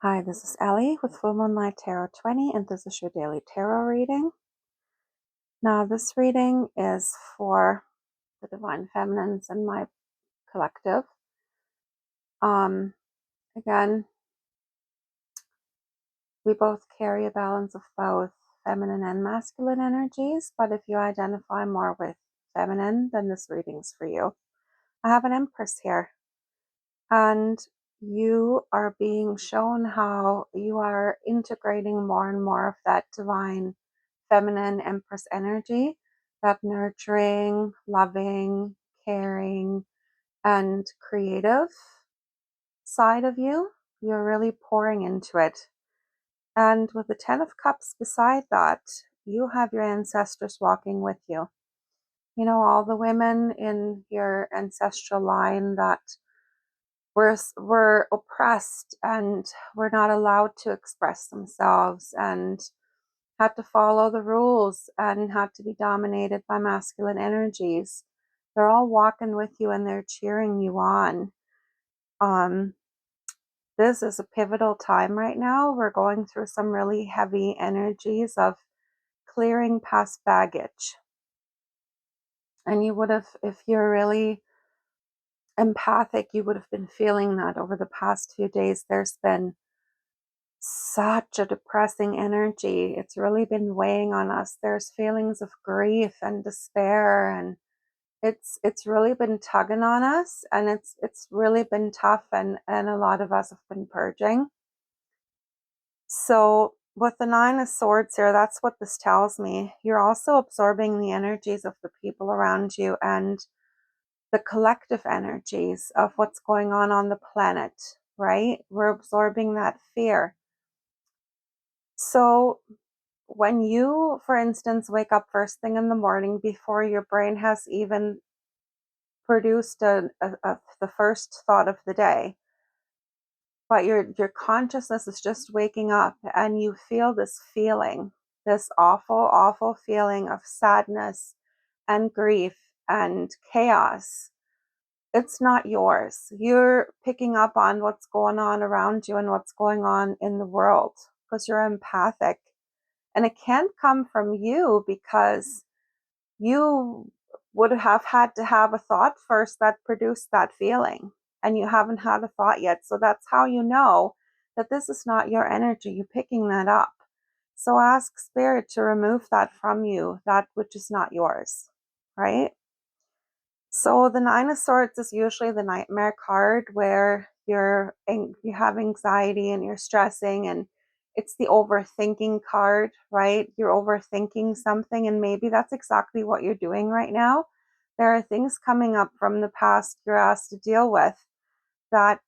Hi, this is Ellie with Full Moonlight Tarot 20, and this is your daily tarot reading. Now, this reading is for the Divine Feminines in my collective. Again, we both carry a balance of both feminine and masculine energies, but if you identify more with feminine, then this reading's for you. I have an Empress here, and you are being shown how you are integrating more and more of that divine feminine Empress energy, that nurturing, loving, caring, and creative side of you. You're really pouring into it. And with the 10 of Cups beside that, you have your ancestors walking with you. You know, all the women in your ancestral line that were oppressed and were not allowed to express themselves and had to follow the rules and had to be dominated by masculine energies. They're all walking with you and they're cheering you on. This is a pivotal time right now. We're going through some really heavy energies of clearing past baggage. And you would have, if you're really empathic, you would have been feeling that over the past few days. There's been such a depressing energy. It's really been weighing on us. There's feelings of grief and despair, and it's really been tugging on us, and it's really been tough, and a lot of us have been purging. So with the 9 of Swords here, that's what this tells me. You're also absorbing the energies of the people around you and the collective energies of what's going on the planet, right? We're absorbing that fear. So when you, for instance, wake up first thing in the morning before your brain has even produced the first thought of the day, but your consciousness is just waking up and you feel this feeling, this awful feeling of sadness and grief and chaos. It's not yours. You're picking up on what's going on around you and what's going on in the world because you're empathic. And it can't come from you because you would have had to have a thought first that produced that feeling. And you haven't had a thought yet. So that's how you know that this is not your energy. You're picking that up. So ask Spirit to remove that from you, that which is not yours, right? So the 9 of Swords is usually the nightmare card where you have anxiety and you're stressing, and it's the overthinking card, right? You're overthinking something, and maybe that's exactly what you're doing right now. There are things coming up from the past you're asked to deal with that,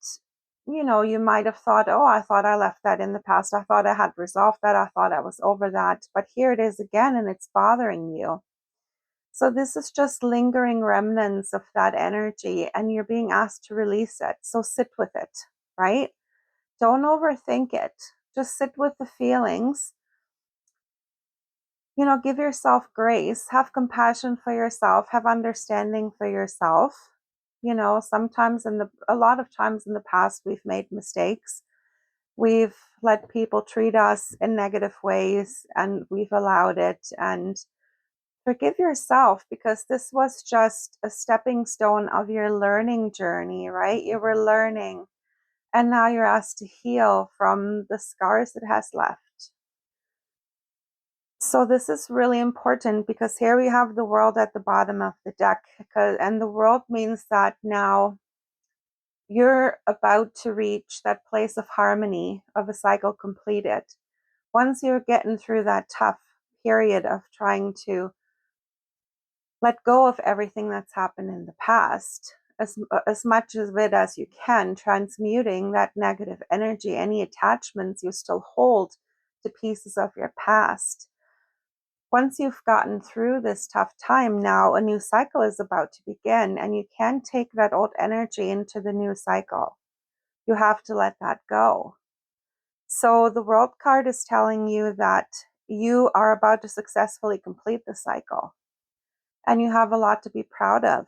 you know, you might have thought, oh, I thought I left that in the past. I thought I had resolved that. I thought I was over that. But here it is again, and it's bothering you. So this is just lingering remnants of that energy, and you're being asked to release it. So sit with it, right? Don't overthink it. Just sit with the feelings. You know, give yourself grace, have compassion for yourself, have understanding for yourself. You know, a lot of times in the past, we've made mistakes. We've let people treat us in negative ways and we've allowed it. And forgive yourself, because this was just a stepping stone of your learning journey, right? You were learning, and now you're asked to heal from the scars it has left. So this is really important because here we have the world at the bottom of the deck, and the world means that now you're about to reach that place of harmony, of a cycle completed. Once you're getting through that tough period of trying to let go of everything that's happened in the past, as much of it as you can, transmuting that negative energy, any attachments you still hold to pieces of your past. Once you've gotten through this tough time, now a new cycle is about to begin, and you can't take that old energy into the new cycle. You have to let that go. So the World card is telling you that you are about to successfully complete the cycle, and you have a lot to be proud of.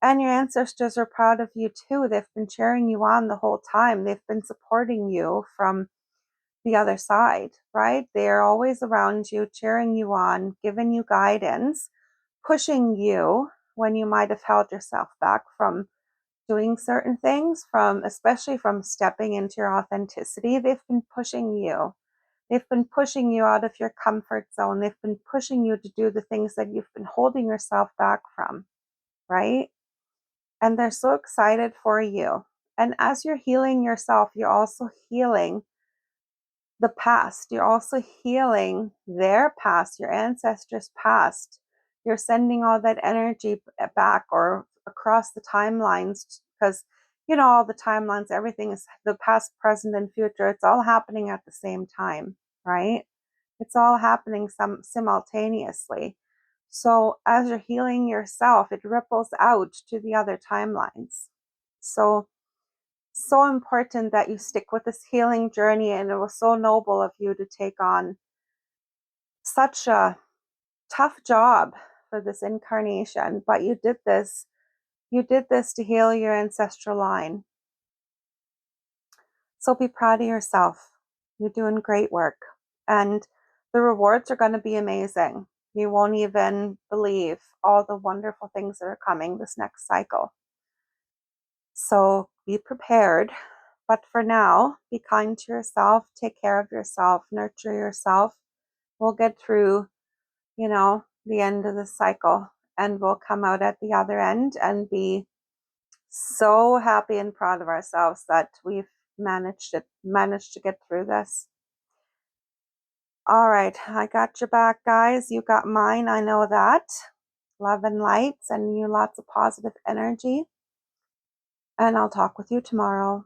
And your ancestors are proud of you too. They've been cheering you on the whole time. They've been supporting you from the other side, right? They're always around you, cheering you on, giving you guidance, pushing you when you might have held yourself back from doing certain things, from especially from stepping into your authenticity. They've been pushing you. They've been pushing you out of your comfort zone. They've been pushing you to do the things that you've been holding yourself back from, right? And they're so excited for you. And as you're healing yourself, you're also healing the past. You're also healing their past, your ancestors' past. You're sending all that energy back or across the timelines because, all the timelines, everything is the past, present, and future. It's all happening at the same time, right? It's all happening simultaneously. So as you're healing yourself, it ripples out to the other timelines. So important that you stick with this healing journey, and it was so noble of you to take on such a tough job for this incarnation, but you did this to heal your ancestral line. So be proud of yourself. You're doing great work, and the rewards are going to be amazing. You won't even believe all the wonderful things that are coming this next cycle. So be prepared. But for now, be kind to yourself, take care of yourself, nurture yourself. We'll get through, the end of the cycle, and we'll come out at the other end and be so happy and proud of ourselves that we've managed to get through this. All right, I got your back, guys. You got mine. I know that. Love and light, sending you lots of positive energy. And I'll talk with you tomorrow.